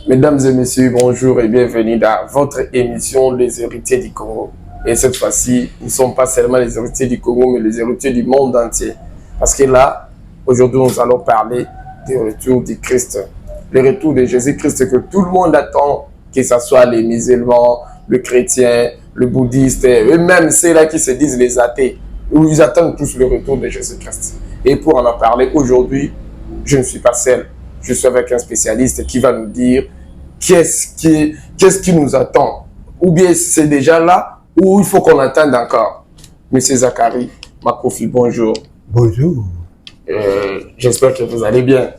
Mesdames et messieurs, bonjour et bienvenue dans votre émission Les Héritiers du Congo. Et cette fois-ci, nous ne sommes pas seulement les héritiers du Congo, mais les héritiers du monde entier. Parce que là, aujourd'hui, nous allons parler du retour du Christ. Le retour de Jésus-Christ que tout le monde attend, que ce soit les musulmans, le chrétien, le bouddhiste, et même ceux-là qui se disent les athées, où ils attendent tous le retour de Jésus-Christ. Et pour en parler aujourd'hui, je ne suis pas seul. Je suis avec un spécialiste qui va nous dire qu'est-ce qui nous attend. Ou bien c'est déjà là, ou il faut qu'on attende encore. Monsieur Zachary Makofi, bonjour. Bonjour. J'espère que vous allez bien.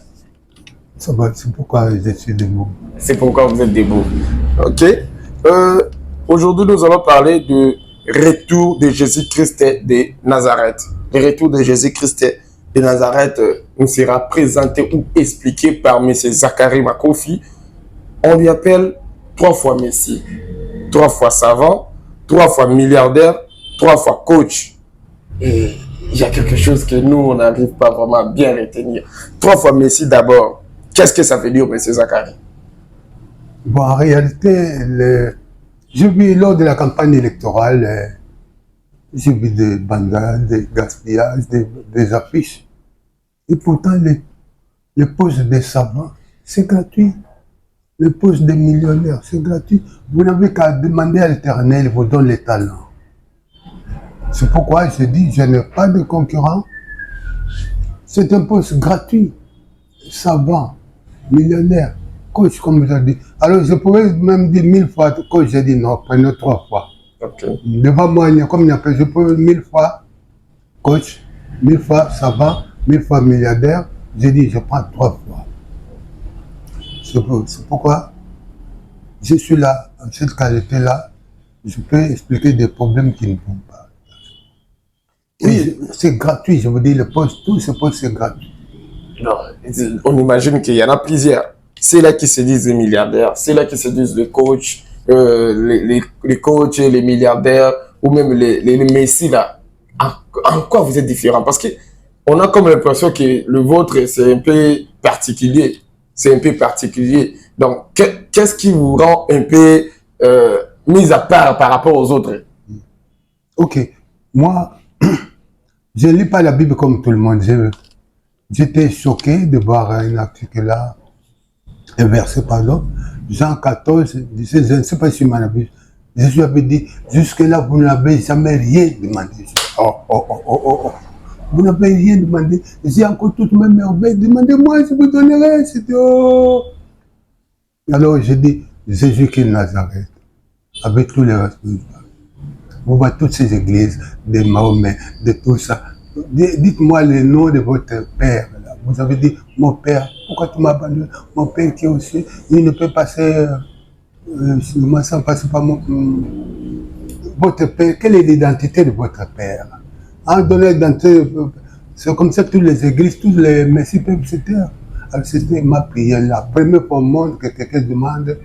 Ça va, c'est pourquoi je suis debout. C'est pourquoi vous êtes debout. Ok. Aujourd'hui, nous allons parler du retour de Jésus-Christ de Nazareth. Le retour de Jésus-Christ de Nazareth nous sera présenté ou expliqué par M. Zachary Makofi. On lui appelle 3 fois Messie, 3 fois savant, 3 fois milliardaire, 3 fois coach. Et il y a quelque chose que nous, on n'arrive pas vraiment à bien retenir. 3 fois Messie d'abord. Qu'est-ce que ça veut dire, M. Zachary? Bon, en réalité, j'ai vu lors de la campagne électorale, j'ai vu des bandages, des gaspillages, des affiches. Et pourtant, les postes des savants, c'est gratuit. Les postes des millionnaires, c'est gratuit. Vous n'avez qu'à demander à l'Éternel, il vous donne les talents. C'est pourquoi je dis, je n'ai pas de concurrent. C'est un poste gratuit. Savant, millionnaire, coach, comme vous avez dit. Alors, je pourrais même dire 1000 fois coach, j'ai dit non, prenez 3 fois. Okay. Devant moi, comme il y a je peux 1000 fois coach, 1000 fois savant, 1000 fois milliardaire. J'ai dit, je prends 3 fois. C'est pourquoi je suis là, en cette qualité-là, je peux expliquer des problèmes qui ne vont pas. Oui, c'est gratuit, je vous dis, le poste, tout ce poste, c'est gratuit. Non, on imagine qu'il y en a plusieurs. C'est là qui se disent les milliardaires, c'est là qui se disent les coachs, les coachs, les milliardaires, ou même les messies là. En quoi vous êtes différents? Parce qu'on a comme l'impression que le vôtre, c'est un peu particulier. C'est un peu particulier. Donc, qu'est-ce qui vous rend un peu mis à part par rapport aux autres? Ok. Moi, je ne lis pas la Bible comme tout le monde. J'étais choqué de voir un article là, un verset, pardon, Jean 14, 17, je ne sais pas si ma Bible. Jésus avait dit, jusque-là, vous n'avez jamais rien demandé. Oh. Vous n'avez rien demandé. J'ai encore toutes mes merveilles. Demandez-moi, je vous donnerai. C'était oh. Alors, je dis, Jésus qui est Nazareth, avec tous les responsables. Vous voyez toutes ces églises, de Mahomet, de tout ça. Dites-moi le nom de votre père. Là. Vous avez dit, mon père, pourquoi tu m'as abandonné? Mon père qui est aussi, il ne peut passer, moi sans passer par votre père. Quelle est l'identité de votre père? En donnant l'identité, c'est comme ça que toutes les églises, tous les messies peuvent se taire. Alors c'était ma prière. La première fois au monde que quelqu'un demande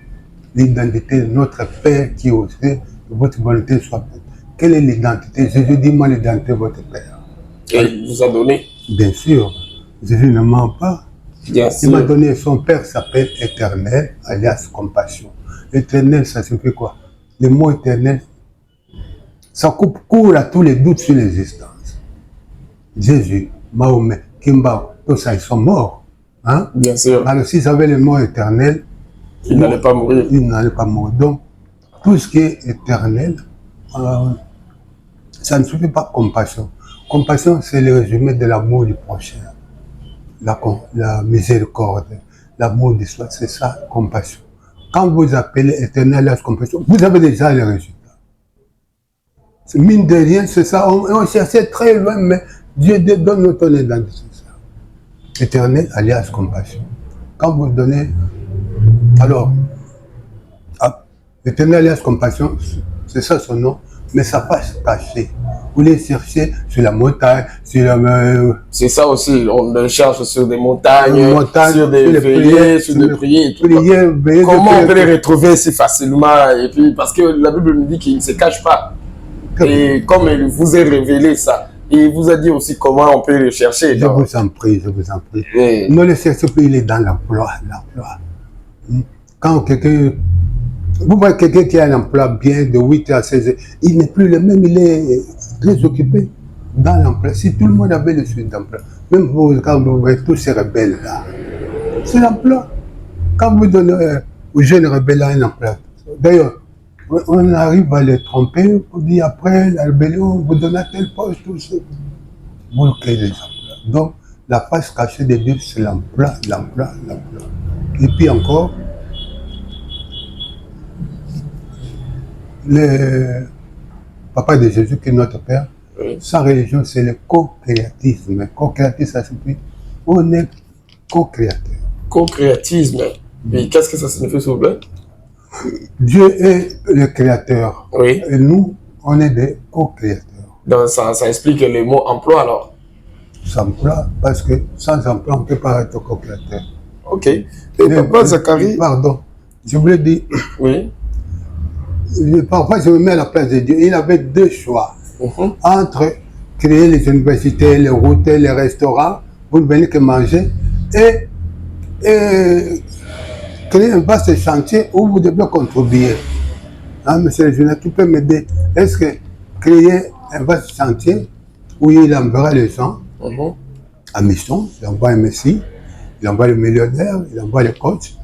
l'identité de notre père qui est aussi, que votre volonté soit faite. Quelle est l'identité? Jésus dit, moi l'identité de votre père. Et il vous a donné? Bien sûr. Jésus ne ment pas. Bien il m'a donné, son père s'appelle Éternel, alias Compassion. Éternel, ça signifie quoi? Le mot éternel, ça coupe court à tous les doutes sur l'existence. Jésus, Mahomet, Kimba, tous ça, ils sont morts. Hein? Bien sûr. Alors s'ils avaient le mot éternel, ils n'allaient pas mourir. Ils n'allaient pas mourir. Donc, tout ce qui est éternel, ça ne suffit pas compassion. Compassion, c'est le résumé de l'amour du prochain. La miséricorde, l'amour de soi, c'est ça, compassion. Quand vous appelez éternel la compassion, vous avez déjà le résultat. Mine de rien, c'est ça. On cherchait très loin, mais Dieu donne notre identité. Éternel, alias compassion. Quand vous donnez, alors, éternel, alias compassion, c'est ça son nom, mais ça passe caché. Vous les cherchez sur la montagne, sur la... C'est ça aussi, on le cherche sur des montagnes, sur des veillées, sur des prières. Comment on peut les retrouver si facilement? Et puis, parce que la Bible nous dit qu'il ne se cache pas. Et comme il vous a révélé ça, il vous a dit aussi comment on peut le chercher. Je vous en prie, je vous en prie. Ne le cherchez plus, il est dans l'emploi. Quand quelqu'un... Vous voyez quelqu'un qui a un emploi bien de 8 à 16 heures, il n'est plus le même, il est très occupé dans l'emploi. Si tout le monde avait le suite d'emploi, même vous, quand vous voyez tous ces rebelles là, c'est l'emploi. Quand vous donnez aux jeunes rebelles là un emploi, d'ailleurs, on arrive à les tromper, on dit après la rébellion, vous donnez tel poste, tout ça. Vous créez des emplois. Donc, la face cachée de Dieu, c'est l'emploi, l'emploi, l'emploi. Et puis encore, le papa de Jésus, qui est notre Père, Oui. sa religion, c'est le co-créatisme. Co-créatisme, ça signifie on est co-créateur. Co-créatisme. Et qu'est-ce que ça signifie, s'il vous plaît? Dieu est le créateur. Oui. Et nous, on est des co-créateurs. Donc, ça explique le mot emploi, alors. Sans emploi, parce que sans emploi, on ne peut pas être co-créateur. Ok. Et papa Zacharie... Pardon, je voulais dire, Oui. parfois je me mets à la place de Dieu. Il avait deux choix entre créer les universités, les routes, les restaurants, vous ne venez que manger, et créer un vaste chantier où vous devez contribuer. Hein, monsieur le journaliste, tu peux m'aider. Est-ce que créer un vaste chantier où il enverra les gens à mission, il envoie un messie, il envoie le millionnaire, il envoie les coachs,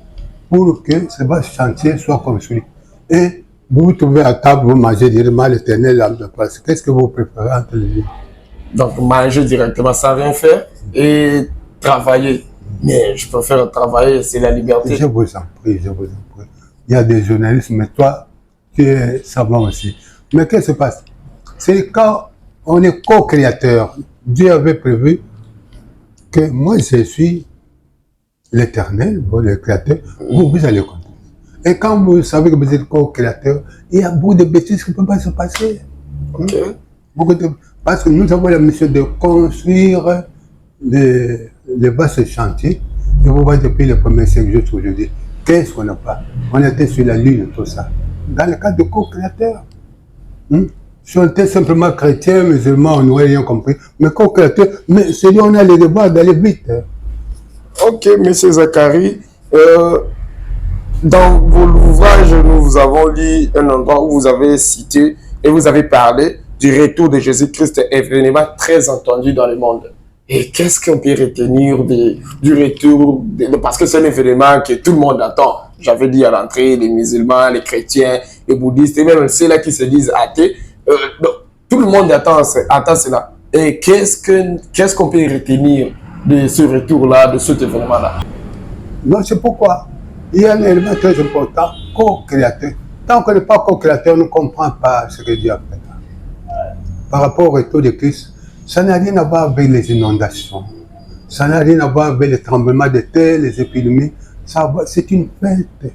pour que ce vaste chantier soit construit. Et vous vous trouvez à table, vous mangez directement l'éternel l'âme de place. Qu'est-ce que vous préférez entre les deux? Donc, manger directement sans rien faire et travailler. Mais je préfère travailler, c'est la liberté. Je vous en prie, je vous en prie. Il y a des journalistes, mais toi, tu es savant aussi. Mais qu'est-ce qui se passe? C'est quand on est co-créateur. Dieu avait prévu que moi, je suis l'éternel, le créateur, vous allez compter. Et quand vous savez que vous êtes co-créateur, il y a beaucoup de bêtises qui ne peuvent pas se passer. Okay. Parce que nous avons la mission de construire les vastes chantiers. Et vous voyez depuis les premiers 5 jours aujourd'hui, qu'est-ce qu'on n'a pas? On était sur la lune, tout ça. Dans le cadre de co-créateur. Si on était simplement chrétien, musulman, on n'aurait rien compris. Mais co-créateur, mais c'est là on a les devoirs d'aller vite. Ok, monsieur Zacharie. Dans vos ouvrages, nous avons lu un endroit où vous avez cité et vous avez parlé du retour de Jésus-Christ, événement très entendu dans le monde. Et qu'est-ce qu'on peut retenir du retour parce que c'est un événement que tout le monde attend. J'avais dit à l'entrée, les musulmans, les chrétiens, les bouddhistes, et même ceux-là qui se disent athées. Donc, tout le monde attend cela. Et qu'est-ce qu'on peut retenir de ce retour-là, de cet événement-là? Non, c'est pourquoi il y a un élément très important, co-créateur. Tant qu'on n'est pas co-créateur, on ne comprend pas ce que Dieu a fait. Par rapport au retour de Christ, ça n'a rien à voir avec les inondations. Ça n'a rien à voir avec les tremblements de terre, les épidémies. C'est une fête.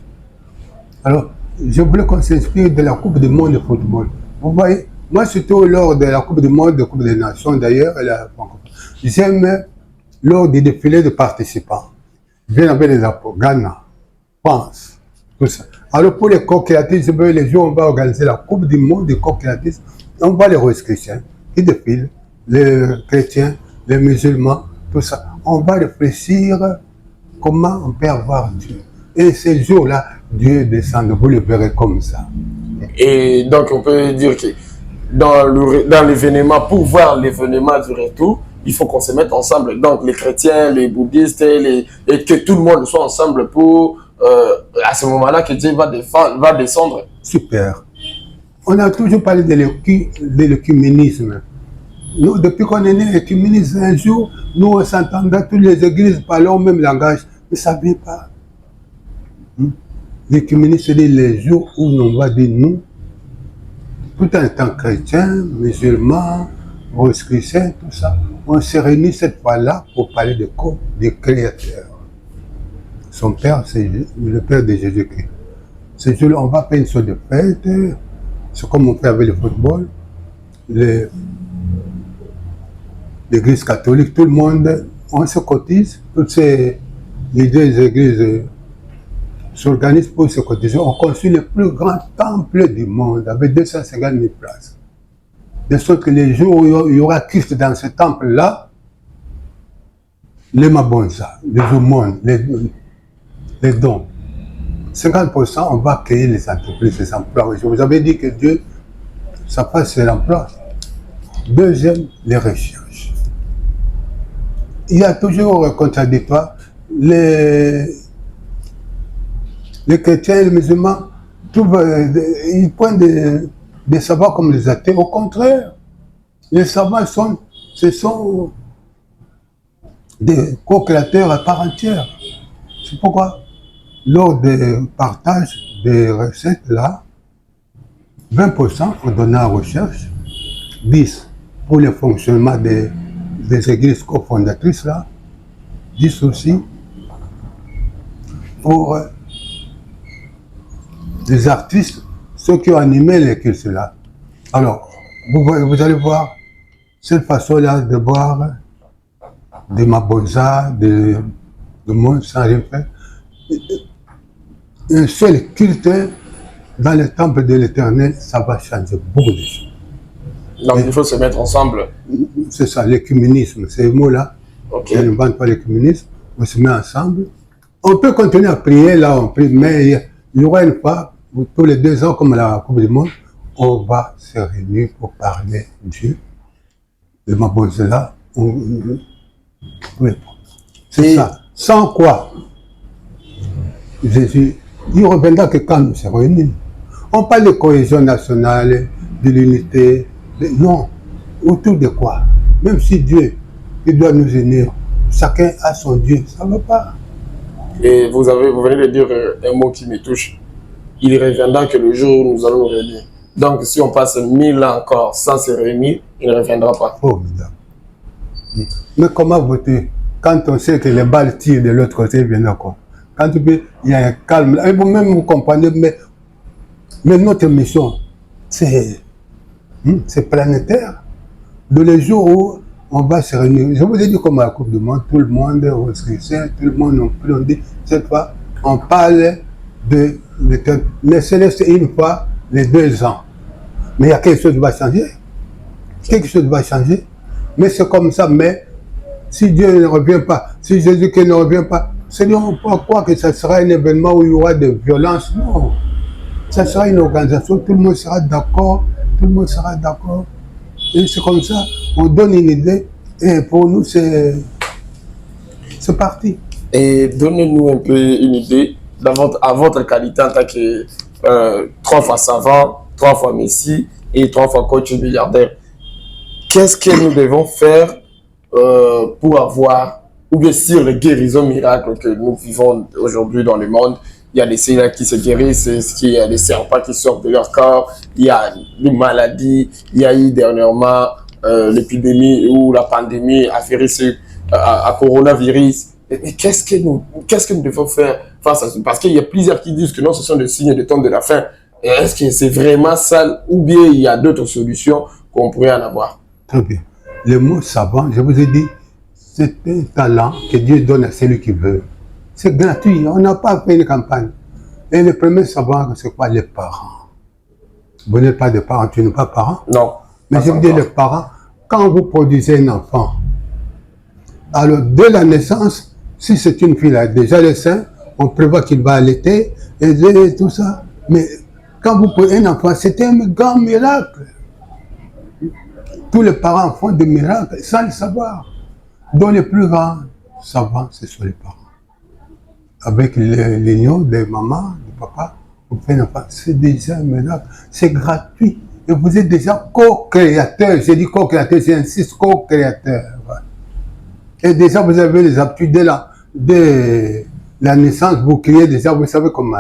Alors, je voulais qu'on s'inspire de la Coupe du monde de football. Vous voyez, moi, surtout lors de la Coupe du monde, de la Coupe des Nations d'ailleurs, j'aime lors des défilés de participants. Je viens avec les apôtres, Ghana, France, tout ça. Alors pour les co-créatifs, les jours où on va organiser la Coupe du monde des co-créatifs, on voit les roses chrétiens qui défilent, les chrétiens, les musulmans, tout ça. On va réfléchir comment on peut avoir Dieu. Et ces jours-là, Dieu descend, vous le verrez comme ça. Et donc on peut dire que dans l'événement, pour voir l'événement du retour, il faut qu'on se mette ensemble. Donc les chrétiens, les bouddhistes, et que tout le monde soit ensemble pour, à ce moment-là, que Dieu va descendre. Super. On a toujours parlé de l'écuménisme. Nous, depuis qu'on est né, l'écuménisme, un jour, nous on s'entendait, toutes les églises parlaient au même langage. Mais ça ne vient pas. L'écuménisme, c'est les jours où on va dire nous, tout en étant chrétien, musulman, rose chrétien, tout ça, on s'est réunis cette fois-là pour parler de quoi? Du Créateur. Son Père, c'est le Père de Jésus-Christ. Ce jour-là, on va faire une sorte de fête. C'est comme on fait avec le football. L'Église catholique, tout le monde, on se cotise. Toutes les deux églises s'organisent pour se cotiser. On construit le plus grand temple du monde avec 250 000 places. De sorte que les jours où il y aura Christ dans ce temple-là, les mabonza, les aumônes, les dons, 50%, on va créer les entreprises, les emplois. Je vous avais dit que Dieu, ça passe sur l'emploi. Deuxième, les recherches. Il y a toujours un contradictoire. Les chrétiens et les musulmans, ils prennent des savoirs comme les athées. Au contraire, les savoirs ce sont des co-créateurs à part entière. C'est pourquoi, lors des partages des recettes, là, 20% on donne à la recherche, 10% pour le fonctionnement des églises cofondatrices, là, 10% aussi pour les artistes, ceux qui ont animé les cultes là. Alors, vous allez voir cette façon-là de boire de Mabonza, de monde sans rien faire. Un seul culte dans le temple de l'Éternel, ça va changer beaucoup de choses. Donc il faut se mettre ensemble. C'est ça, l'écuménisme, ces mots-là. Okay. Je n'invente pas l'écuménisme, on se met ensemble. On peut continuer à prier, là on prie, mais il y aura une fois, tous les 2 ans, comme la Coupe du Monde, on va se réunir pour parler de Dieu. Le Mabonza, c'est ça. Sans quoi Jésus, il reviendra que quand nous se réunissons. On parle de cohésion nationale, de l'unité. Non. Autour de quoi? Même si Dieu, il doit nous unir, chacun a son Dieu, ça ne va pas. Et vous venez de dire un mot qui me touche. Il reviendra que le jour où nous allons nous réunir. Donc si on passe 1000 ans encore sans se réunir, il ne reviendra pas. Formidable. Mais comment voter quand on sait que les balles tirent de l'autre côté, bien d'accord. Quand il y a un calme, et vous-même vous comprenez, mais notre mission, c'est planétaire. De les jours où on va se réunir. Je vous ai dit comme à la Coupe du Monde, tout le monde est au chrétien, tout le monde non plus, on dit, cette fois, on parle de l'éternel. Mais c'est laissé une fois les 2 ans. Mais il y a quelque chose qui va changer. Quelque chose va changer. Mais c'est comme ça, mais si Dieu ne revient pas, si Jésus ne revient pas, Seigneur, on peut croire que ça sera un événement où il y aura de violence. Non. Ça sera une organisation, tout le monde sera d'accord, tout le monde sera d'accord. Et c'est comme ça, on donne une idée, et pour nous, c'est parti. Et donnez-nous un peu une idée, à votre qualité en tant que 3 fois savant, 3 fois Messie et 3 fois coach milliardaire. Qu'est-ce que nous devons faire pour avoir, ou bien sur les guérisons miracles que nous vivons aujourd'hui dans le monde? Il y a des cellules qui se guérissent, il y a des serpents qui sortent de leur corps, il y a des maladies, il y a eu dernièrement l'épidémie ou la pandémie à coronavirus. Mais qu'est-ce que nous devons faire face à ça? Parce qu'il y a plusieurs qui disent que non, ce sont des signes de temps de la fin. Est-ce que c'est vraiment ça ou bien il y a d'autres solutions qu'on pourrait en avoir? Très bien. Le mot savant, je vous ai dit, c'est un talent que Dieu donne à celui qui veut. C'est gratuit, on n'a pas fait une campagne. Et le premier savant, c'est quoi? Les parents. Vous n'êtes pas des parents, tu n'es pas parent? Non. Mais je veux dire, les parents, quand vous produisez un enfant, alors dès la naissance, si c'est une fille, là, déjà le sein, on prévoit qu'il va allaiter, et tout ça. Mais quand vous prenez un enfant, c'est un grand miracle. Tous les parents font des miracles sans le savoir. Dont les plus grands savants, ce sont les parents. Avec l'union des mamans, des papas, vous faites un enfant. C'est déjà un miracle. C'est gratuit. Et vous êtes déjà co-créateur. J'ai dit co-créateur, j'insiste, co-créateur. Et déjà, vous avez les appuis dès la naissance, vous créez déjà, vous savez comment.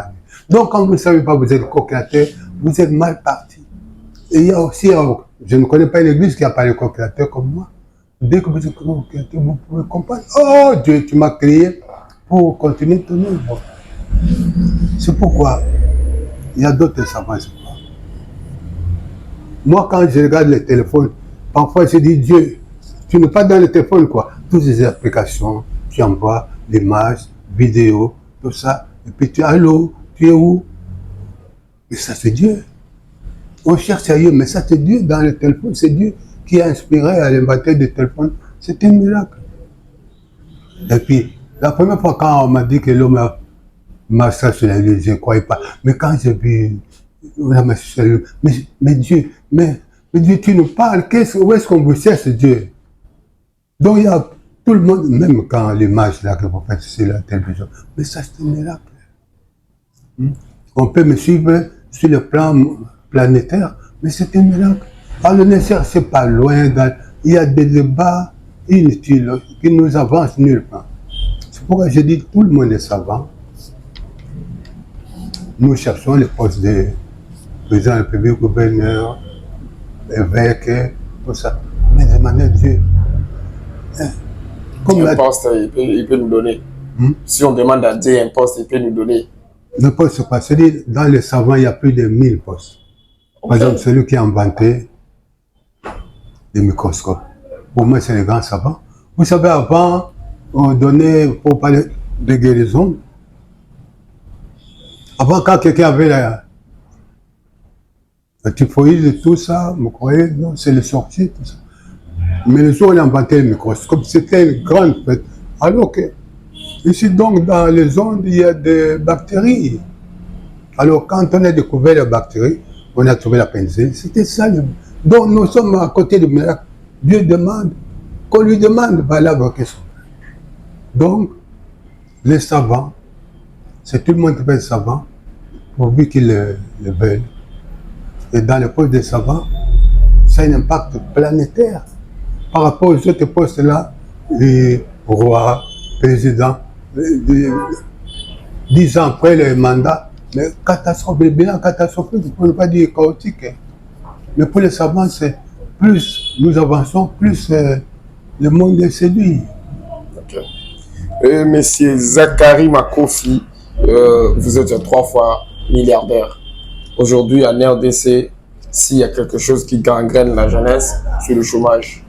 Donc, quand vous ne savez pas, vous êtes co-créateur, vous êtes mal parti. Et il y a aussi, je ne connais pas une église qui a pas de co-créateur comme moi. Dès que vous êtes co-créateur, vous pouvez comprendre. Oh Dieu, tu m'as créé pour continuer ton œuvre. C'est pourquoi il y a d'autres savants. Moi, quand je regarde le téléphone, parfois je dis Dieu, tu n'es pas dans le téléphone, quoi. Toutes ces applications, tu envoies l'image, vidéo, tout ça. Et puis tu es allô, tu es où? Mais ça, c'est Dieu. On cherche ailleurs, mais ça, c'est Dieu dans le téléphone. C'est Dieu qui a inspiré à l'inventeur du téléphone. C'est un miracle. Et puis, la première fois quand on m'a dit que l'homme massage sur la lune, je ne croyais pas. Mais quand j'ai vu la massage sur la lune, mais Dieu, mais Dieu, tu nous parles, où est-ce qu'on vous cherche, Dieu? Donc il y a tout le monde, même quand l'image là que vous faites sur la télévision, mais ça c'est un miracle. On peut me suivre sur le plan planétaire, mais c'est un miracle. Alors, ne cherchez pas loin, il y a des débats inutiles qui nous avancent nulle part. C'est pourquoi je dis que tout le monde est savant. Nous cherchons les postes de président de la République, gouverneur, évêque, tout ça. Mais demandez à Dieu. Comme un poste, il peut nous donner. Si on demande à Dieu un poste, il peut nous donner. Le poste, c'est pas. C'est-à-dire, dans les savants, il y a plus de 1000 postes. Par exemple, celui qui a inventé les microscopes. Pour moi, c'est les grands savants. Vous savez, avant, on donnait, pour parler de guérison, avant, quand quelqu'un avait la typhoïde et tout ça, vous croyez, non, c'est le sorcier, tout ça. Mais le jour où on a inventé le microscope, c'était une grande fête. Alors que, ici donc, dans les ondes, il y a des bactéries. Alors, quand on a découvert les bactéries, on a trouvé la pénicilline. C'était ça. Donc, nous sommes à côté du miracle. Dieu demande, qu'on lui demande, voilà vos questions. Donc, les savants, c'est tout le monde qui fait savant, pourvu qu'ils le veulent. Et dans le poste des savants, ça a un impact planétaire. Par rapport aux autres postes-là, les rois, présidents, 10 ans après le mandat, mais catastrophe, le bilan catastrophique, pour ne pas dire chaotique. Mais pour les savants, c'est plus nous avançons, plus le monde est séduit. Okay. Monsieur Zachary Makofi, vous êtes 3 fois milliardaire. Aujourd'hui, en RDC, s'il y a quelque chose qui gangrène la jeunesse, c'est le chômage.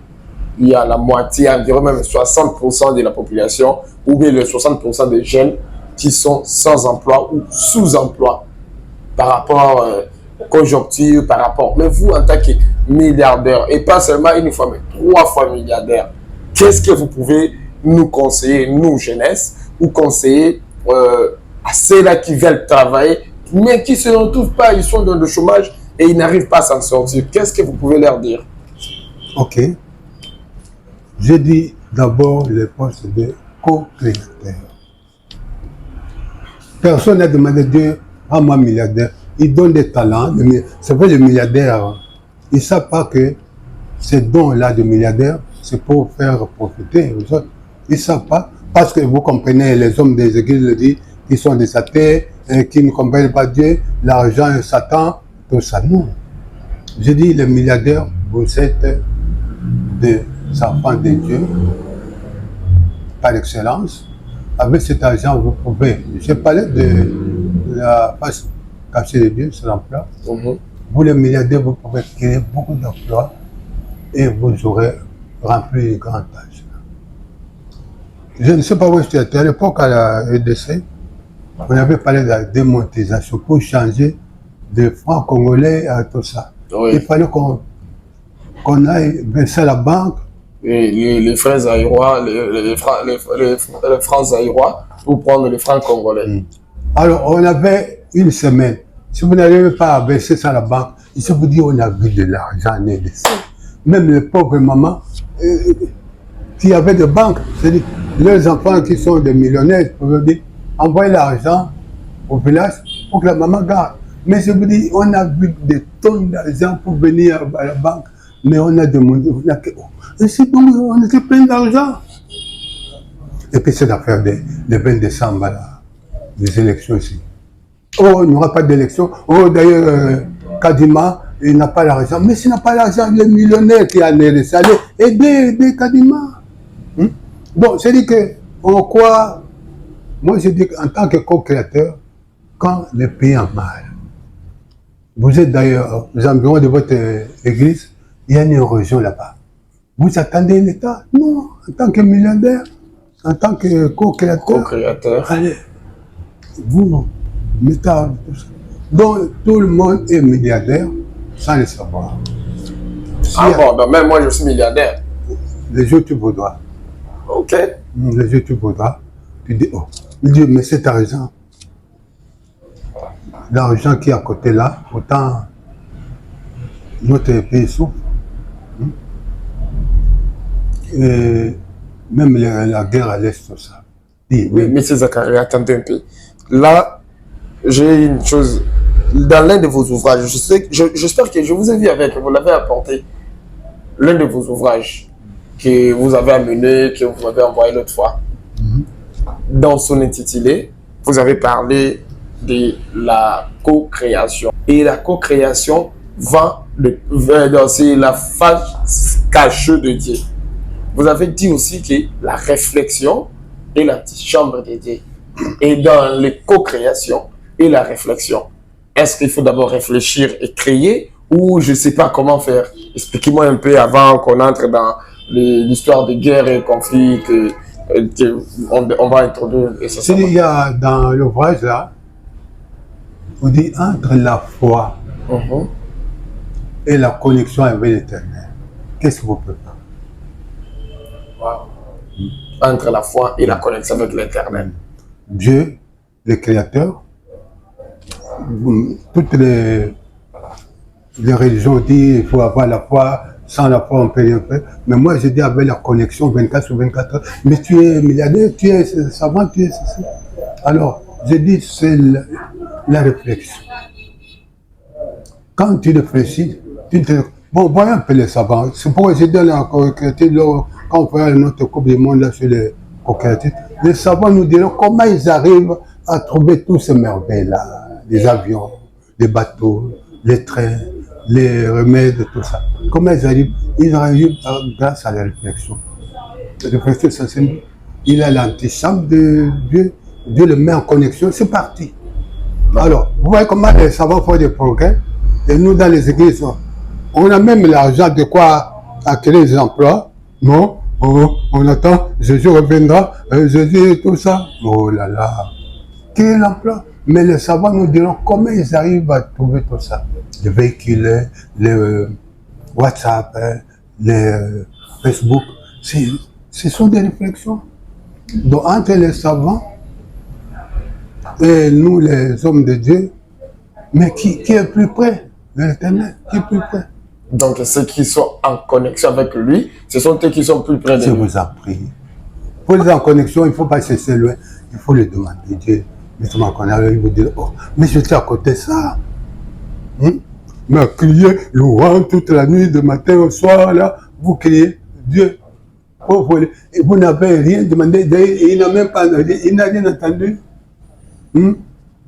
Il y a la moitié, environ même 60% de la population, ou bien les 60% des jeunes qui sont sans emploi ou sous-emploi par rapport aux conjonctures, par rapport. Mais vous, en tant que milliardaire, et pas seulement une fois, mais 3 fois milliardaire, qu'est-ce que vous pouvez nous conseiller, nous, jeunesse, ou conseiller à ceux-là qui veulent travailler, mais qui ne se retrouvent pas, ils sont dans le chômage et ils n'arrivent pas à s'en sortir? Qu'est-ce que vous pouvez leur dire? Ok. Je dis d'abord le poste de co-créateur. Personne n'a demandé à Dieu, moi milliardaire. Il donne des talents. C'est vrai, les milliardaires, ils ne savent pas que ces dons-là de milliardaires, c'est pour faire profiter les autres. Ils ne savent pas, parce que vous comprenez, les hommes des églises le disent, qui sont des athées, qui ne comprennent pas Dieu, l'argent est Satan, tout ça. Non. Je dis, les milliardaires, vous êtes des enfants de Dieu, par excellence. Avec cet argent, vous pouvez. Je parlais de la face cachée de Dieu, c'est l'emploi. Vous, les milliardaires, vous pouvez créer beaucoup d'emplois et vous aurez rempli une grande tâche. Je ne sais pas où j'étais. À l'époque, à la EDC, on avait parlé de la démonétisation pour changer de francs congolais à tout ça. Oui. Il fallait qu'on aille verser à la banque. Les francs zaïrois, les francs zaïrois pour prendre les francs congolais. Alors, on avait une semaine. Si vous n'arrivez pas à verser ça à la banque, je vous dis, on a vu de l'argent en RDC. Même les pauvres mamans qui avaient des banques, c'est-à-dire leurs enfants qui sont des millionnaires, pouvaient dire, envoyez l'argent au village pour que la maman garde. Mais je vous dis, on a vu des tonnes d'argent pour venir à la banque, mais on a demandé, et c'est bon, on était plein d'argent. Et puis cette affaire de 20 décembre, là, des élections ici. Oh, il n'y aura pas d'élection. Oh, d'ailleurs, Kadima, il n'a pas l'argent. Mais s'il n'a pas l'argent, les millionnaires qui en est laissé aller, aider Kadima. Donc, c'est-à-dire qu'on croit, moi je dis qu'en tant que co-créateur, quand le pays est mal, vous êtes d'ailleurs aux environs de votre église, il y a une érosion là-bas. Vous attendez l'État? Non, en tant que milliardaire, en tant que co-créateur, allez, vous mettez tout ça. Donc, tout le monde est milliardaire sans le savoir. Bon, même moi je suis milliardaire. Les jours tu voudras. Ok. Les jours tu voudras. Tu dis, oh, Dieu, mais cet argent, l'argent qui est à côté là, pourtant, notre pays souffre. Et même la guerre à l'Est, tout ça. Oui, monsieur Zachary, attendez un peu. Là, j'ai une chose. Dans l'un de vos ouvrages, j'espère que je vous ai vu avec, vous l'avez apporté, l'un de vos ouvrages que vous avez amené, que vous m'avez envoyé l'autre fois. Dans son intitulé, vous avez parlé de la co-création. Et la co-création c'est la face cachée de Dieu. Vous avez dit aussi que la réflexion est l'antichambre de Dieu. Et dans les co-créations et la réflexion, est-ce qu'il faut d'abord réfléchir et créer ou je ne sais pas comment faire? Expliquez-moi un peu avant qu'on entre dans l'histoire de guerre et conflits on va introduire. Il y a dans l'ouvrage là, on dit entre la foi et la connexion avec l'Éternel. Qu'est-ce que vous pouvez faire? Entre la foi et la connexion avec l'Éternel. Dieu, le Créateur, toutes les religions disent qu'il faut avoir la foi, sans la foi on peut rien faire. Mais moi je dis avec la connexion 24 sur 24 heures. Mais tu es milliardaire, tu es savant, tu es ceci. Alors, je dis c'est la réflexion. Quand tu réfléchis, tu te... Bon, voyons un peu les savants. C'est pourquoi je dis la co-créativité, quand on fait notre Coupe du Monde là, sur les co-créatifs, les savants nous diront comment ils arrivent à trouver tous ces merveilles-là. Les avions, les bateaux, les trains, les remèdes, tout ça. Comment ils arrivent? Ils arrivent grâce à la réflexion. La réflexion, ça c'est... Il a l'antichambre de Dieu. Dieu le met en connexion, c'est parti. Alors, vous voyez comment les savants font des progrès. Et nous, dans les églises, on a même l'argent de quoi acquérir les emplois. Non, on attend, Jésus reviendra, Jésus tout ça. Oh là là, quel est l'emploi? Mais les savants nous diront comment ils arrivent à trouver tout ça. Les véhicules, les WhatsApp, les Facebook, ce sont des réflexions. Donc entre les savants et nous les hommes de Dieu, mais qui est plus près de l'Éternel, qui est plus près? Donc ceux qui sont en connexion avec lui, ce sont eux qui sont plus près de lui. Je vous en prie. Pour les en connexion, il ne faut pas cesser loin, il faut les demander. Dieu, mettez-moi en connexion, il vous dit, oh, mais je suis à côté de ça. Mais crier, louant toute la nuit, de matin au soir, là, vous criez, Dieu, et vous n'avez rien demandé, il n'a même pas, il n'a rien entendu.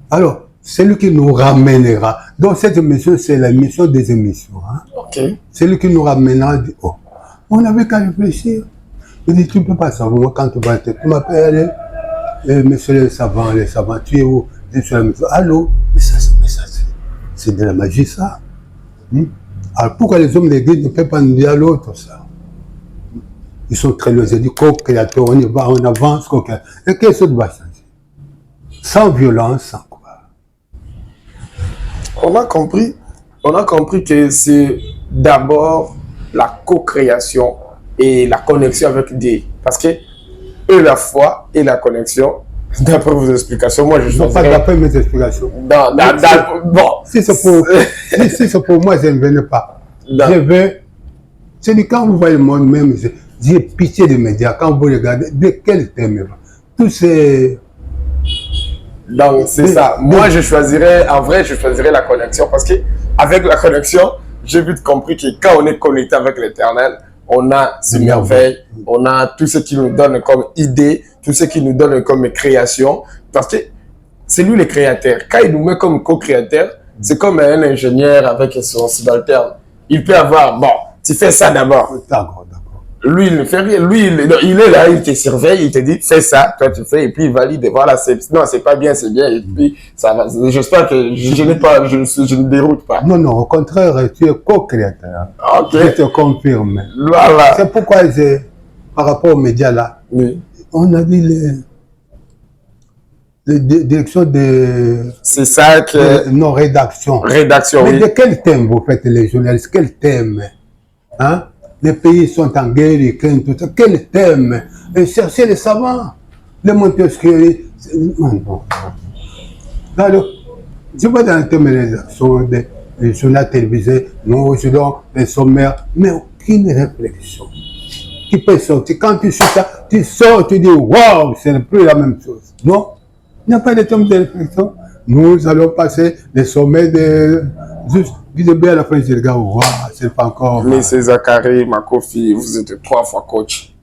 Alors, c'est lui qui nous ramènera. Donc cette émission, c'est la mission des émissions. C'est lui qui nous ramènera. Dit, oh, on n'avait qu'à réfléchir. Il dit, tu ne peux pas savoir quand tu vas te... Tu m'appelles, monsieur les savants, tu es où? Je suis à la maison. Allô? Mais ça c'est de la magie, ça. Alors pourquoi les hommes de l'église ne peuvent pas nous dire l'autre, ça? Ils sont très loin. Ils disent, co-créateur, on y va, on avance, co-créateur. Et qu'est-ce que ça va changer? Sans violence, sans quoi? On a compris que c'est d'abord la co-création et la connexion avec Dieu. Parce que eux, la foi et la connexion, d'après vos explications, moi je choisirais... Pas d'après mes explications. Bon. Si c'est pour moi, je ne venais pas. Je veux... C'est dit quand vous voyez le monde même, j'ai pitié des médias. Quand vous regardez, de quel thème? Tous ces... Donc c'est ça. Moi je choisirais la connexion parce que avec la connexion, j'ai vite compris que quand on est connecté avec l'Éternel, on a ces merveilles, on a tout ce qui nous donne comme idée, tout ce qui nous donne comme création. Parce que c'est lui le créateur. Quand il nous met comme co-créateur, c'est comme un ingénieur avec son subalterne. Il peut avoir, bon, tu fais ça d'abord. D'accord. Lui, il ne fait rien. Lui, il est là, il te surveille, il te dit, fais ça, toi tu fais, et puis il valide. Voilà, non, c'est pas bien, c'est bien, et puis ça va. J'espère que je ne déroute pas. Non, au contraire, tu es co-créateur. Ok. Je te confirme. Voilà. C'est pourquoi, par rapport aux médias là, oui. On a dit les directions de... C'est ça que... Non, rédaction. Rédaction, mais oui. de quel thème vous faites les journalistes? Quel thème? Hein? Les pays sont en guerre, ils craignent tout ça. Quel thème? Et cherchez les savants. Les Montesquieu. Non. Alors, Je vois dans la télévision, des journaux télévisés, nous selon les sommaires, mais aucune réflexion qui peut sortir. Quand tu suis ça, tu sors, tu dis waouh, ce n'est plus la même chose. Non, il n'y a pas de thème de réflexion. Nous allons passer les sommets de. Juste, disons bien à la fin, je regarde, waouh, c'est pas encore. Monsieur Zachary Makofi, vous êtes 3 fois coach.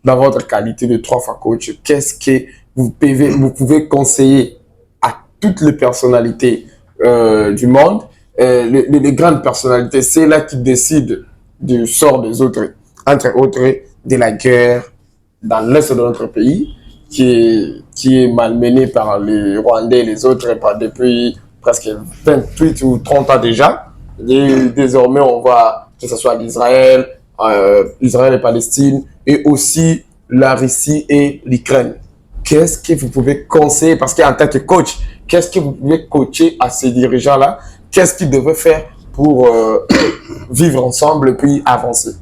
Dans votre qualité de 3 fois coach, qu'est-ce que vous pouvez conseiller à toutes les personnalités du monde, les grandes personnalités, c'est là qui décident du sort des autres, entre autres de la guerre dans l'est de notre pays, qui est malmenée par les Rwandais et les autres depuis presque 28 ou 30 ans déjà. Et désormais, on voit que ce soit l'Israël, Israël et Palestine, et aussi la Russie et l'Ukraine. Qu'est-ce que vous pouvez conseiller? Parce qu'en tant que coach, qu'est-ce que vous pouvez coacher à ces dirigeants-là? Qu'est-ce qu'ils devraient faire pour vivre ensemble et puis avancer?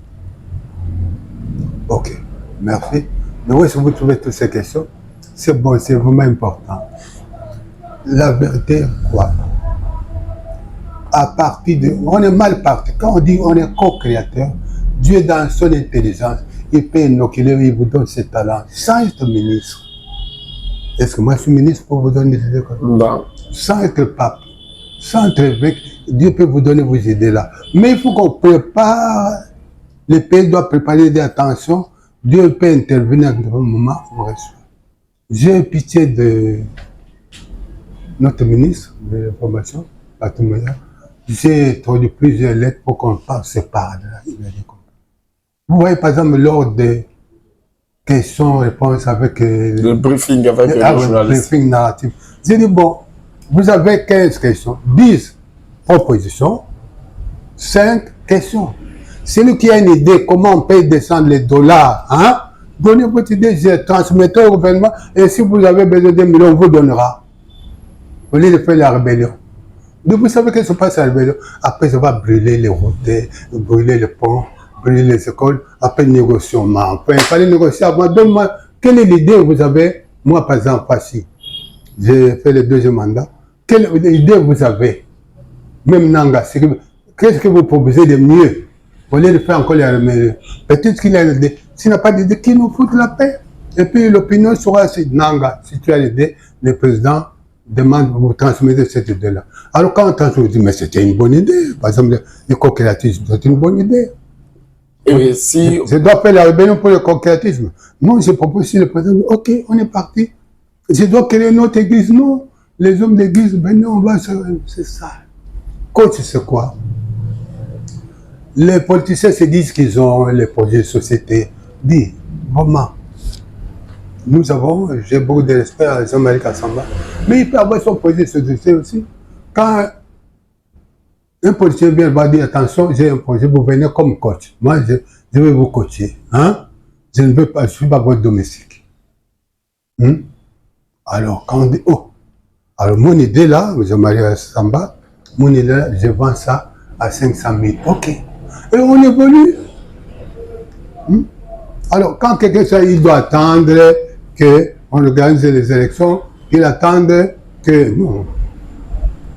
Ok, merci. Mais où est-ce que vous trouvez toutes ces questions? C'est bon, c'est vraiment important. La vérité, quoi? À partir de... On est mal parti. Quand on dit on est co-créateur, Dieu dans son intelligence, il peut inoculer, il vous donne ses talents, sans être ministre. Est-ce que moi je suis ministre pour vous donner des idées comme ça? Non. Sans être pape, sans être évêque, Dieu peut vous donner vos idées là. Mais il faut qu'on prépare, le pays doit préparer des attentions, Dieu peut intervenir à un moment où on reste. J'ai pitié de notre ministre de l'information, Patumaya. J'ai traduit plusieurs lettres pour qu'on passe par là. Vous voyez par exemple lors des questions-réponses avec le briefing avec les journalistes. Le briefing narratif. J'ai dit, bon, vous avez 15 questions, 10 propositions, 5 questions. Celui qui a une idée comment on peut descendre les dollars, hein, donnez votre idée, je transmettrai au gouvernement, et si vous avez besoin de millions, on vous donnera. Au lieu de faire la rébellion. Donc vous savez qu'est-ce qui se passe à la rébellion? Après, ça va brûler les routes, brûler les ponts, brûler les écoles, après négocier. Enfin, il fallait négocier avant. Donne-moi, quelle est l'idée que vous avez? Moi, par exemple, voici, j'ai fait le 2e mandat. Quelle idée vous avez? Même Nanga, qu'est-ce que vous proposez de mieux? Au lieu de faire encore les rébellions. Peut-être qu'il a une idée. S'il n'a pas d'idée, qu'il nous foute la paix. Et puis l'opinion sera assez Nanga. Si tu as l'idée, le président demande, vous transmettez cette idée-là. Alors quand on transmet, on dit, mais c'était une bonne idée. Par exemple, le co-créatisme, c'est une bonne idée. Et si... Je dois faire la rébellion pour le co-créatisme. Non, je propose si le président dit, ok, on est parti. Je dois créer notre église. Non, les hommes d'église, ben non, on va se... C'est ça. Coach, c'est quoi? Les politiciens se disent qu'ils ont les projets de société. Dis, vraiment. Nous avons, j'ai beaucoup de respect à Jean-Marie Kassamba, mais il peut avoir son projet de société aussi. Quand un politicien vient, il va dire, attention, j'ai un projet, vous venez comme coach. Moi, je vais vous coacher. Hein? Je ne veux pas, je ne suis pas votre domestique. Alors, quand on dit, oh, alors mon idée là, Jean-Marie Kassamba, mon idée là, je vends ça à 500 000. Ok. Et on évolue. Alors, quand quelqu'un sait, il doit attendre qu'on organise les élections, il attend que... Non.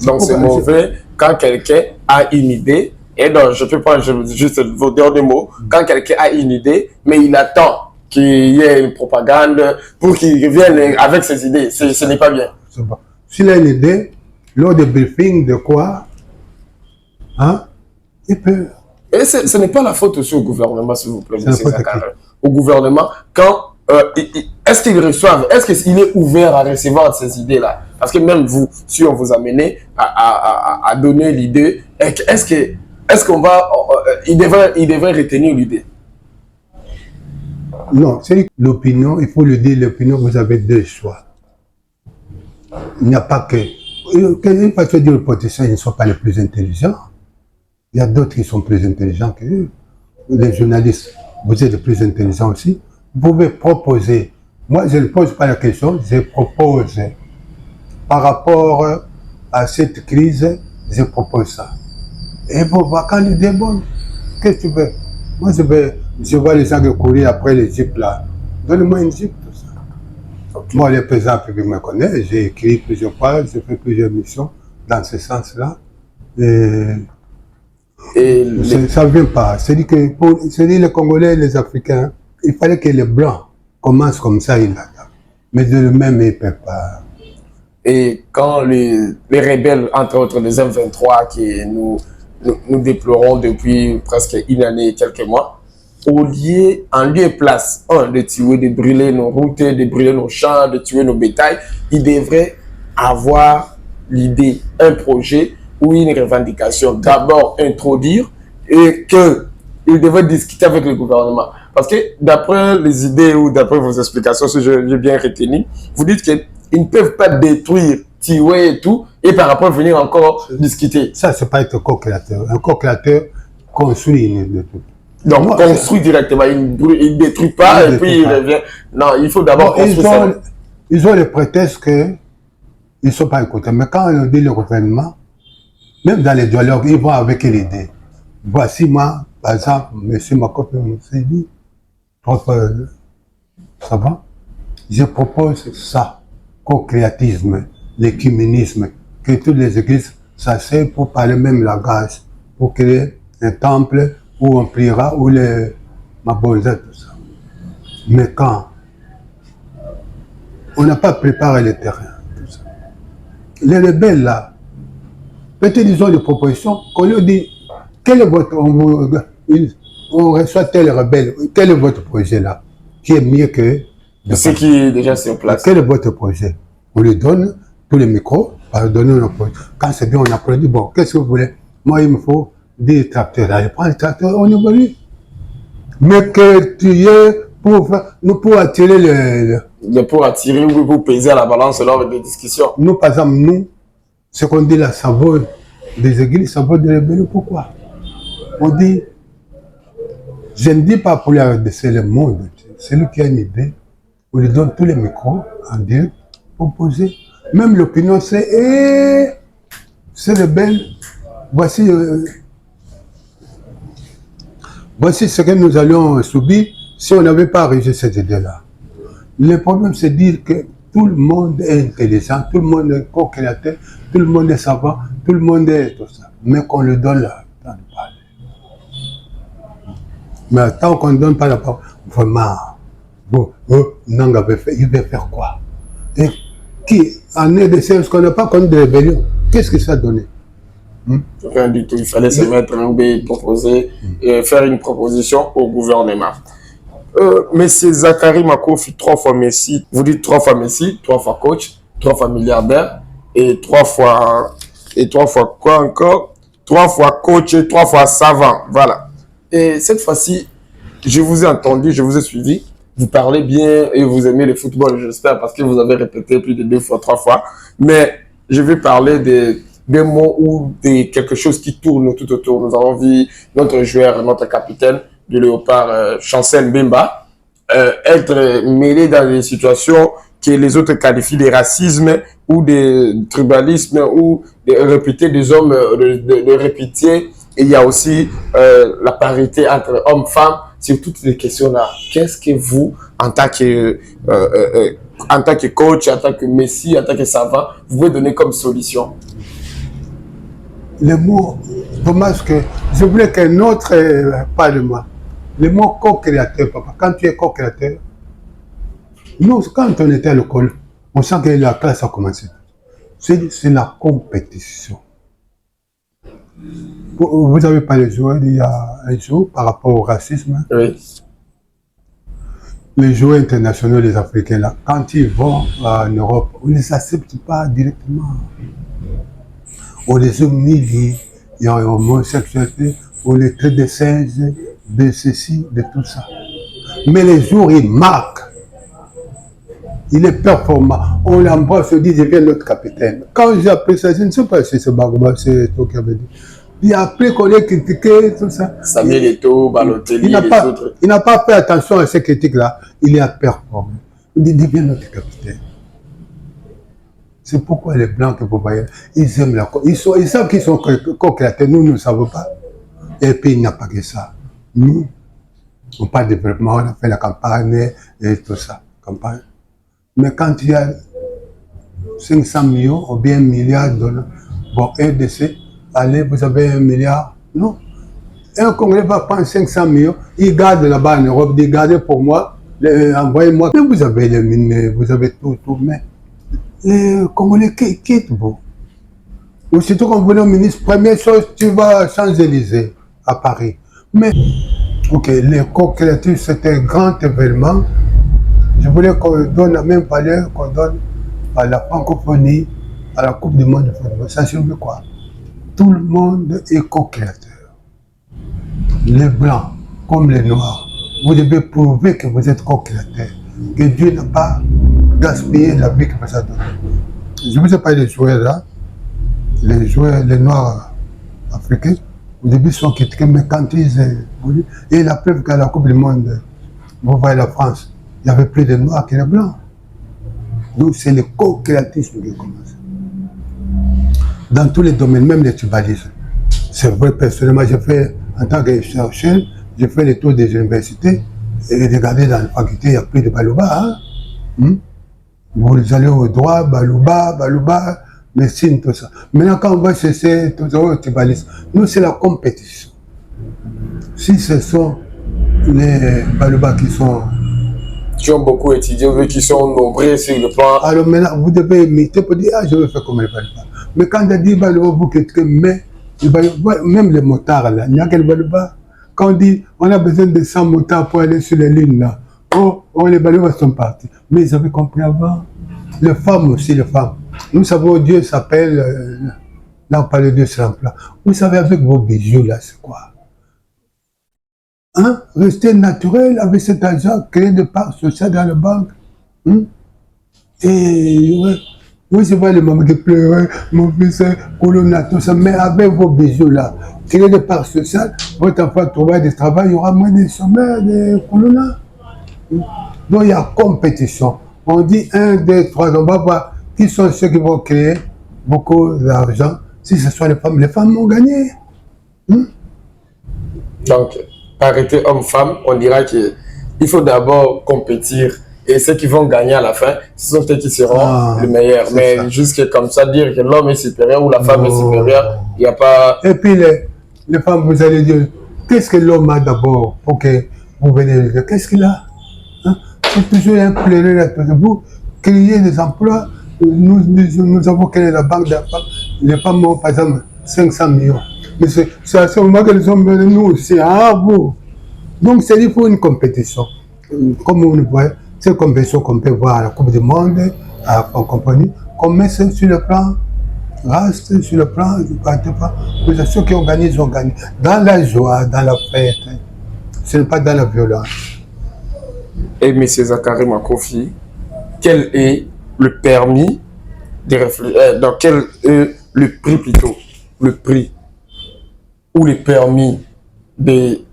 Donc, c'est mauvais quand quelqu'un a une idée, et donc, je peux prendre juste vos derniers mots, quand quelqu'un a une idée, mais il attend qu'il y ait une propagande pour qu'il revienne avec ses idées. Ce n'est pas bien. S'il a une idée, lors des briefings de quoi, hein, il peut... Et ce n'est pas la faute aussi au gouvernement, s'il vous plaît, M. Zachary. Au gouvernement, quand est-ce qu'ils reçoivent, est-ce qu'il est ouvert à recevoir ces idées-là? Parce que même vous, si on vous a mené à donner l'idée, est-ce qu'on va, il devrait retenir l'idée? Non, c'est l'opinion, il faut le dire, l'opinion, vous avez 2 choix. Il n'y a pas que... Une fois que tu dis les politiciens, ils ne sont pas les plus intelligents. Il y a d'autres qui sont plus intelligents que eux. Les journalistes, vous êtes les plus intelligents aussi. Vous pouvez proposer. Moi, je ne pose pas la question, je propose. Par rapport à cette crise, je propose ça. Et pour voir quand l'idée est bonne, qu'est-ce que tu veux? Moi, je vois les gens qui courent après les jeeps là. Donne-moi une jeep, tout ça. Okay. Moi, le président public me connaît, j'ai écrit plusieurs fois, j'ai fait plusieurs missions. dans ce sens-là. Et Et ça ne vient pas. C'est-à-dire que pour les Congolais et les Africains, il fallait que les Blancs commencent comme ça, ils l'attaquent. Mais de eux-mêmes, ils ne peuvent pas. Et quand les rebelles, entre autres les M23, qui nous déplorons depuis presque une année et quelques mois, en lieu et place, de tuer, de brûler nos routes, de brûler nos champs, de tuer nos bétails, ils devraient avoir l'idée, un projet ou une revendication. D'abord introduire et qu'ils devraient discuter avec le gouvernement. Parce que d'après les idées ou d'après vos explications, si j'ai bien retenu, vous dites qu'ils ne peuvent pas détruire, tuer et tout, et par rapport venir encore discuter. Ça, c'est pas être co-créateur. Un co-créateur construit de tout. Donc, moi, construit directement, il ne détruit pas et puis il revient. Non, il faut d'abord construire. Ils ont le prétexte qu'ils ne sont pas écoutés. Mais quand on dit le gouvernement, même dans les dialogues, ils vont avec l'idée. Voici moi, par exemple, M. Makoto s'est dit, ça va? Je propose ça, co-créatisme, l'écuménisme, que toutes les églises s'asseyent pour parler même langage, pour créer un temple où on priera, où les mabonzas, tout ça. Mais quand on n'a pas préparé le terrain, tout ça. Les rebelles là, peut-être ils ont des propositions, qu'on leur dit, quel est votre, on reçoit tel rebelle, quel est votre projet là, qui est mieux que ce qui est déjà sur place. Quel est votre projet? On lui donne tous les micros, pardonnez nos projets. Quand c'est bien, on applaudit. Bon, qu'est-ce que vous voulez? Moi, il me faut des tracteurs. Allez, prends les tracteurs, on évolue. Mais que tu es pour attirer pour attirer ou pour peser à la balance lors des discussions. Nous, par exemple, nous, ce qu'on dit là, ça vaut des églises, ça vaut des rebelles. Pourquoi? On dit, je ne dis pas pour lui adresser le monde. C'est lui qui a une idée. On lui donne tous les micros en direct pour poser. Même l'opinion, c'est rebelle. Voici ce que nous allions subir si on n'avait pas réussi cette idée-là. Le problème, c'est de dire que tout le monde est intelligent, tout le monde est co-créateur, tout le monde est savant, tout le monde est tout ça. Mais qu'on le donne le temps de parler. Mais tant qu'on ne donne pas la parole, vraiment, bon, Nanga veut faire, il veut faire quoi? Et qui, en RDC, qu'on n'a pas connu de rébellion, qu'est-ce que ça a donné? Rien du tout, il fallait se mettre en B, proposer, et faire une proposition au gouvernement. Monsieur Zakari Makofi, 3 fois Messi, vous dites 3 fois Messi, 3 fois coach, 3 fois milliardaire, et 3 fois quoi encore? 3 fois coach et 3 fois savant, voilà. Et cette fois-ci, je vous ai entendu, je vous ai suivi, vous parlez bien et vous aimez le football, j'espère, parce que vous avez répété plus de 2 fois, 3 fois, mais je vais parler des mots ou de quelque chose qui tourne tout autour. Nous avons vu notre joueur, notre capitaine du Léopard, Chancel Mbemba, être mêlé dans des situations que les autres qualifient de racisme ou de tribalisme ou de répéter des hommes, de répéter. Et il y a aussi la parité entre hommes-femmes sur toutes les questions-là. Qu'est-ce que vous, en tant que coach, en tant que Messi, en tant que savant, vous pouvez donner comme solution? Le mot, dommage que je voulais qu'un autre parle-moi. Le mot co-créateur, papa, quand tu es co-créateur, nous, quand on était à l'école, on sent que la classe a commencé. C'est la compétition. Vous avez parlé joueurs il y a un jour par rapport au racisme. Oui. Les joueurs internationaux, les Africains, là, quand ils vont en Europe, on ne les accepte pas directement. On les humilie, il y a l'homosexualité, on les traite de singes, de ceci, de tout ça. Mais les jours, il marque. Il est performant. On l'embrasse, on dit, je deviens notre capitaine. Quand j'ai appris ça, je ne sais pas si c'est Bagba, c'est toi qui avais dit. Il a appris qu'on est critiqué, tout ça. Samuel Eto'o, Balotelli, les autres. Il n'a pas fait attention à ces critiques-là. Il a performé. Il dit, deviens notre capitaine. C'est pourquoi les Blancs que vous voyez, ils aiment la... Ils savent qu'ils sont co-créateurs, nous ne savons pas. Et puis il n'y a pas que ça. Nous, on parle de développement, on a fait la campagne et tout ça. Campagne. Mais quand il y a 500 millions ou bien 1 milliard de dollars, Bon, RDC, allez, vous avez 1 milliard. Non. Un Congolais va prendre 500 millions, il garde là-bas en Europe, il garde pour moi, envoyez-moi. Vous avez les mines, vous avez tout, mais les Congolais quittent vous. Aussitôt qu'on voulait au ministre, première chose, tu vas à Champs-Élysées, à Paris. Mais, ok, les co-créatifs, c'était un grand événement. Je voulais qu'on donne la même valeur qu'on donne à la francophonie, à la Coupe du monde de football. Ça signifie quoi? Tout le monde est co-créateur. Les blancs comme les noirs, vous devez prouver que vous êtes co-créateur, que Dieu n'a pas gaspillé la vie que vous a donnée. Je vous ai parlé des joueurs là, les joueurs, les noirs africains, au début ils sont critiqués, mais quand ils évoluent, et la preuve qu'à la Coupe du monde, vous voyez la France, il y avait plus de noirs que de blancs. Donc c'est le co-créatisme qui commence. Dans tous les domaines, même les tribalismes. C'est vrai, personnellement, j'ai fait, en tant que chercheur, j'ai fait le tour des universités et regardez dans la faculté, il n'y a plus de Balouba. Hein? Vous allez au droit, Balouba, médecine, tout ça. Maintenant, quand on va chercher tout ça, tribalisme, nous, c'est la compétition. Si ce sont les Balouba qui ont beaucoup étudié, ou qui sont nombreux sur le plan. Alors maintenant, vous devez imiter pour dire, ah, je vais faire comme les Balouba. Mais quand on dit Balouba, vous critiquez, mais même les motards là, il n'y a quel Balouba. Quand on dit on a besoin de 100 motards pour aller sur les lignes là, oh les Balouba sont partis. Mais ils avaient compris avant. Les femmes aussi, les femmes. Nous savons Dieu s'appelle, là on parle de Dieu sur un plan. Vous savez avec vos bijoux là, c'est quoi? Hein? Rester naturel avec cet argent, créer de part sociale dans la banque. Hein? Et ouais. Oui, c'est pas les mamans qui pleuraient, mon fils, colonna, tout ça, mais avec vos bijoux là, créer des parts sociales, votre enfant trouvera du travail, il y aura moins de chômeurs, de colonna. Donc il y a compétition. On dit 1, 2, 3, on va voir qui sont ceux qui vont créer beaucoup d'argent. Si ce sont les femmes vont gagner. Donc, parité homme-femme, on dira qu'il faut d'abord compétir. Et ceux qui vont gagner à la fin, ce sont ceux qui seront les meilleurs. Mais ça. Jusque comme ça, dire que l'homme est supérieur ou la femme est supérieure, il n'y a pas... Et puis les femmes, vous allez dire, qu'est-ce que l'homme a d'abord pour que vous venez de dire, qu'est-ce qu'il a? Hein? C'est toujours un plaisir à vous créer des emplois. Nous avons créé la banque d'enfants. Les femmes ont par exemple 500 millions. Mais c'est à ce moment que les hommes veulent nous aussi, ah vous. Donc il faut une compétition. Comme on le voit, cette compétition qu'on peut voir à la Coupe du Monde, en compagnie, qu'on met sur le plan race, sur le plan du parti. Ceux qui ont gagné, ils ont gagné. Dans la joie, dans la fête, ce n'est pas dans la violence. Et M. Zakari m'a confié, quel est le permis de réfléchir, donc quel est le prix plutôt, le prix ou le permis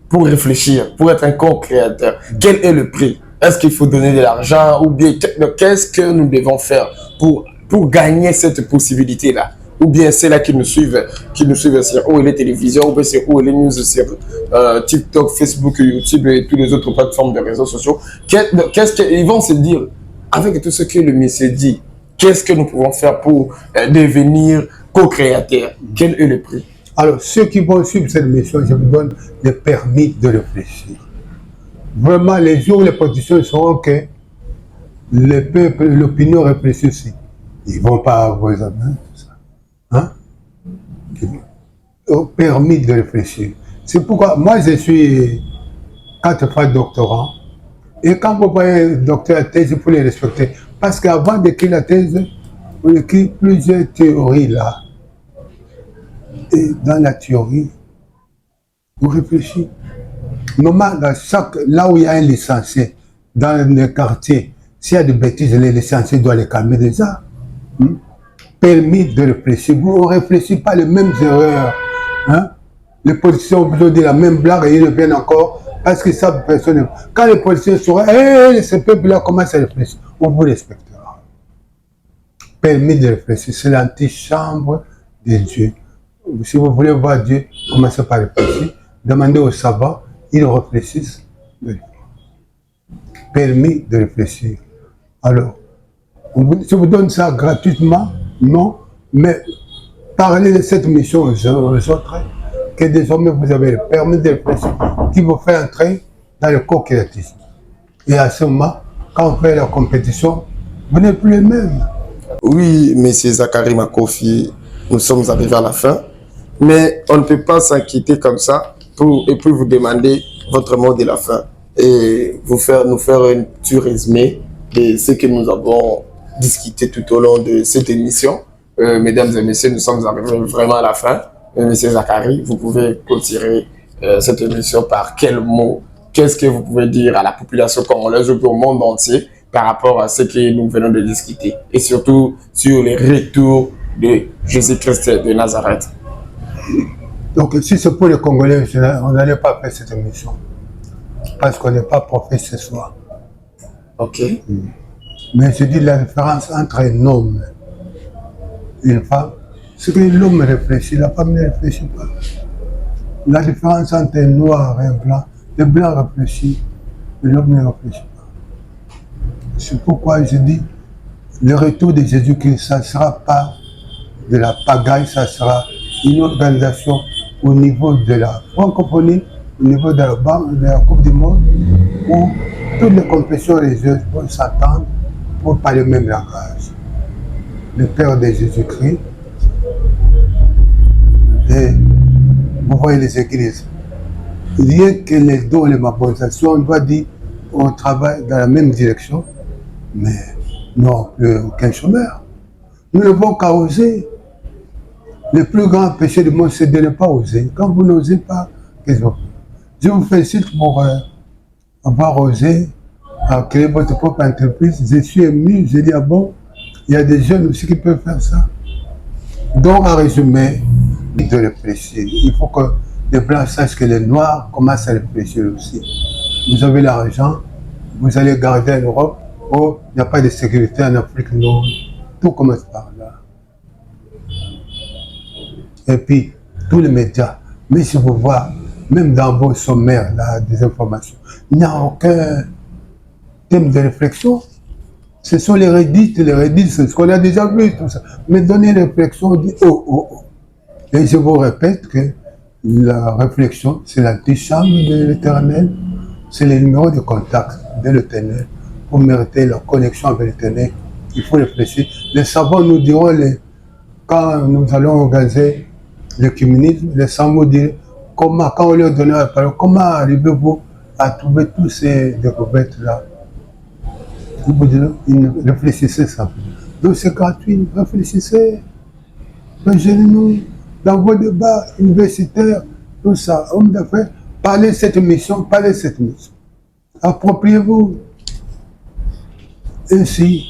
pour réfléchir, pour être un co-créateur, quel est le prix? Est-ce qu'il faut donner de l'argent ou bien qu'est-ce que nous devons faire pour gagner cette possibilité-là? Ou bien c'est là qui nous suivent sur OL Télévision, ou bien sur OL News, sur TikTok, Facebook, YouTube et toutes les autres plateformes de réseaux sociaux. Qu'est-ce qu'ils vont se dire avec tout ce que le monsieur dit? Qu'est-ce que nous pouvons faire pour devenir co-créateurs? Quel est le prix? Alors, ceux qui vont suivre cette mission, je vous donne le permis de réfléchir. Vraiment, les jours où les politiciens sauront que le peuple, l'opinion réfléchit aussi. Ils ne vont pas avoir les mains, tout ça. Hein? Au permis de réfléchir. C'est pourquoi moi je suis 4 fois doctorant. Et quand vous voyez docteur à thèse, il faut les respecter. Parce qu'avant d'écrire la thèse, on écrit plusieurs théories là. Et dans la théorie, vous réfléchissez. Normalement, là où il y a un licencié, dans le quartier, s'il y a des bêtises, les licenciés doivent les calmer déjà. Permis de réfléchir. Vous ne réfléchissez pas les mêmes erreurs. Hein? Les politiciens ont besoin de la même blague et ils reviennent encore parce qu'ils savent personne. Quand les politiciens sauront, ce peuple-là commence à réfléchir, on vous respectera. Permis de réfléchir, c'est l'antichambre de Dieu. Si vous voulez voir Dieu, commencez par réfléchir. Demandez aux savants, ils réfléchissent. Permis de réfléchir. Alors, je vous donne ça gratuitement, non, mais parler de cette mission aux autres, que désormais vous avez le permis de réflexion qui vous fait entrer dans le co-créatisme. Et à ce moment, quand on fait la compétition, vous n'êtes plus les mêmes. Oui, monsieur Zachary Makofi, nous sommes arrivés à la fin, mais on ne peut pas s'inquiéter comme ça et puis vous demander votre mot de la fin et nous faire un petit résumé de ce que nous avons discuté tout au long de cette émission. Mesdames et messieurs, nous sommes arrivés vraiment à la fin. Monsieur Zachary, vous pouvez clôturer cette émission par quel mot? Qu'est-ce que vous pouvez dire à la population congolaise ou au monde entier par rapport à ce que nous venons de discuter et surtout sur les retours de Jésus-Christ de Nazareth? Donc, si c'est pour les Congolais, on n'allait pas faire cette émission parce qu'on n'est pas prophète ce soir. Ok. Mais je dis la différence entre un homme et une femme, c'est que l'homme réfléchit, la femme ne réfléchit pas. La différence entre un noir et un blanc, le blanc réfléchit, mais l'homme ne réfléchit pas. C'est pourquoi je dis, le retour de Jésus-Christ, ça ne sera pas de la pagaille, ça sera une organisation au niveau de la francophonie, au niveau de la Coupe du Monde, où toutes les confessions religieuses vont s'attendre pour parler le même langage. Le Père de Jésus-Christ, et vous voyez les églises. Rien que les dons et les mabonisations, on doit dire qu'on travaille dans la même direction, mais non, plus aucun chômeur. Nous ne devons qu'à oser. Le plus grand péché du monde, c'est de ne pas oser. Quand vous n'osez pas, qu'est-ce que vous faites? Je vous félicite pour avoir osé à créer votre propre entreprise. Je suis ému, je dis, ah bon, il y a des jeunes aussi qui peuvent faire ça. Donc, en résumé, de réfléchir. Il faut que les Blancs sachent que les Noirs commencent à réfléchir aussi. Vous avez l'argent, vous allez garder en Europe, oh, il n'y a pas de sécurité en Afrique Nord. Tout commence par là. Et puis, tous les médias, mais si vous voyez, même dans vos sommaires, là, des informations, il n'y a aucun thème de réflexion. Ce sont les Reddit, c'est ce qu'on a déjà vu, tout ça. Mais donnez une réflexion, on dit oh, oh, oh. Et je vous répète que la réflexion, c'est l'antichambre de l'Éternel, c'est le numéro de contact de l'Éternel. Pour mériter la connexion avec l'Éternel, il faut réfléchir. Les savants nous diront, quand nous allons organiser l'œcuménisme, les savants nous diront, comment, quand on leur donne la parole, comment arrivez-vous à trouver tous ces découvertes-là? Vous direz, réfléchissez simplement. Donc c'est gratuit, réfléchissez. Imaginez-nous dans vos débats universitaires, tout ça, hommes d'affaires, parlez de cette mission, appropriez-vous. Ainsi,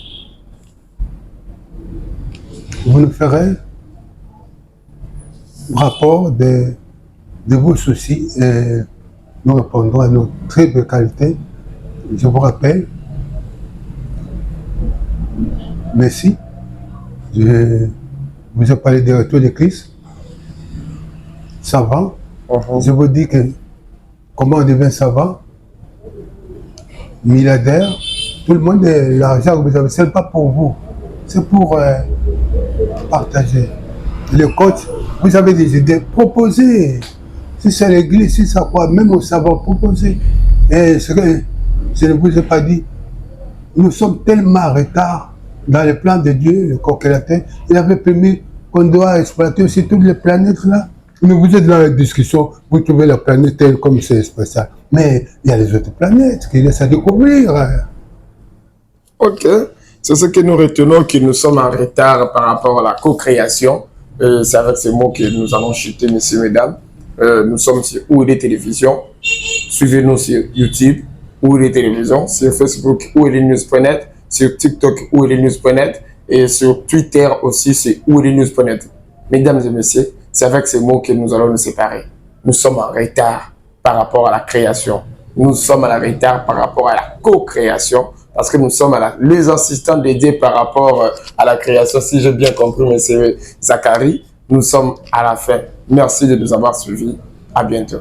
vous nous ferez rapport de vos soucis et nous répondrons à nos très belles qualités. Je vous rappelle, merci. Je vous ai parlé des retours de Christ. Savant. Je vous dis que comment on devient savant, milliardaire, tout le monde, l'argent que vous avez, ce n'est pas pour vous, c'est pour partager. Le coach, vous avez des idées, proposez. Si c'est l'église, si c'est quoi, même au savant, proposez. Et ce que je ne vous ai pas dit, nous sommes tellement en retard dans le plan de Dieu, le co-créateur. Il avait permis qu'on doit exploiter aussi toutes les planètes là. Mais vous êtes dans la discussion, vous trouvez la planète telle comme c'est spécial. Mais il y a les autres planètes qui laissent à découvrir. Ok, c'est ce que nous retenons, que nous sommes en retard par rapport à la co-création. C'est avec ces mots que nous allons chuter, messieurs, mesdames. Nous sommes sur OUD Télévision. Suivez-nous sur YouTube, OUD Télévision, sur Facebook, OUDnews.net, sur TikTok, OUDnews.net et sur Twitter aussi, c'est OUDnews.net. Mesdames et messieurs, c'est avec ces mots que nous allons nous séparer. Nous sommes en retard par rapport à la création. Nous sommes en retard par rapport à la co-création parce que nous sommes les assistants dédiés par rapport à la création. Si j'ai bien compris, M. Zachary, nous sommes à la fin. Merci de nous avoir suivis. À bientôt.